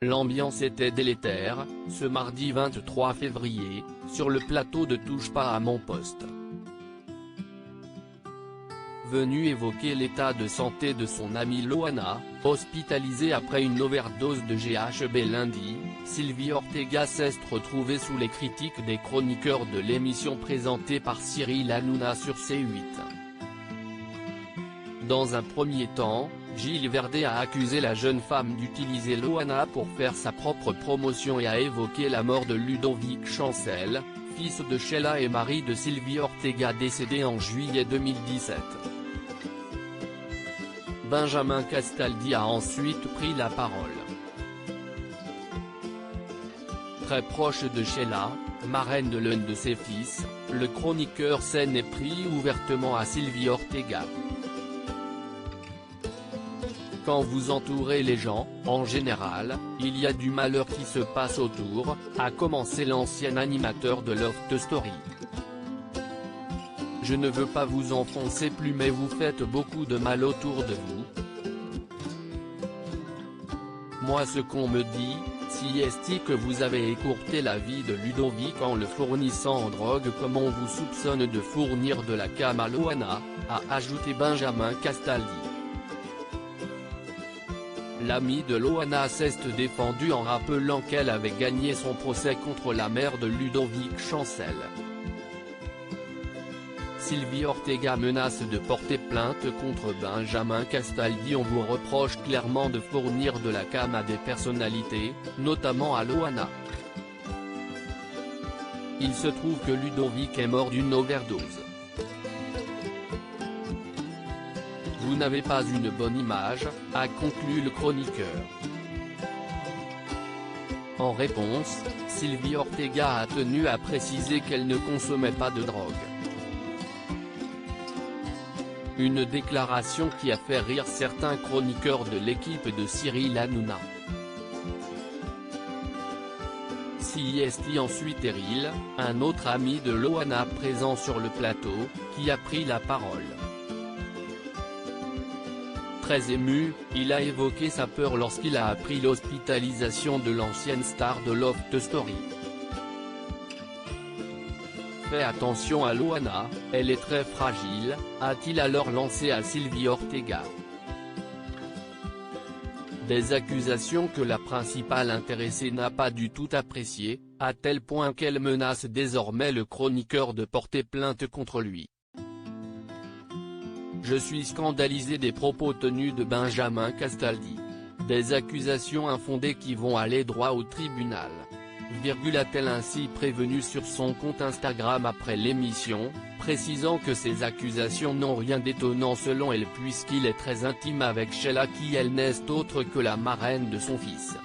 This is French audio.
L'ambiance était délétère, ce mardi 23 février, sur le plateau de Touche pas à mon poste. Venu évoquer l'état de santé de son amie Loana, hospitalisée après une overdose de GHB lundi, Sylvie Ortega s'est retrouvée sous les critiques des chroniqueurs de l'émission présentée par Cyril Hanouna sur C8. Dans un premier temps, Gilles Verdet a accusé la jeune femme d'utiliser Loana pour faire sa propre promotion et a évoqué la mort de Ludovic Chancel, fils de Sheila et mari de Sylvie Ortega décédé en juillet 2017. Benjamin Castaldi a ensuite pris la parole. Très proche de Sheila, marraine de l'un de ses fils, le chroniqueur s'en est pris ouvertement à Sylvie Ortega. Quand vous entourez les gens, en général, il y a du malheur qui se passe autour, a commencé l'ancien animateur de Loft Story. Je ne veux pas vous enfoncer plus mais vous faites beaucoup de mal autour de vous. Moi ce qu'on me dit, si est que vous avez écourté la vie de Ludovic en le fournissant en drogue comme on vous soupçonne de fournir de la cam à Loana, a ajouté Benjamin Castaldi. L'amie de Loana s'est défendue en rappelant qu'elle avait gagné son procès contre la mère de Ludovic Chancel. Sylvie Ortega menace de porter plainte contre Benjamin Castaldi. On vous reproche clairement de fournir de la cam à des personnalités, notamment à Loana. Il se trouve que Ludovic est mort d'une overdose. Vous n'avez pas une bonne image, a conclu le chroniqueur. En réponse, Sylvie Ortega a tenu à préciser qu'elle ne consommait pas de drogue. Une déclaration qui a fait rire certains chroniqueurs de l'équipe de Cyril Hanouna. Ensuite Eril, un autre ami de Loana présent sur le plateau, qui a pris la parole. Très ému, il a évoqué sa peur lorsqu'il a appris l'hospitalisation de l'ancienne star de Loft Story. Fais attention à Loana, elle est très fragile, a-t-il alors lancé à Sylvie Ortega. Des accusations que la principale intéressée n'a pas du tout appréciées, à tel point qu'elle menace désormais le chroniqueur de porter plainte contre lui. Je suis scandalisé des propos tenus de Benjamin Castaldi. Des accusations infondées qui vont aller droit au tribunal. A-t-elle ainsi prévenu sur son compte Instagram après l'émission, précisant que ces accusations n'ont rien d'étonnant selon elle puisqu'il est très intime avec Sheila qui elle n'est autre que la marraine de son fils.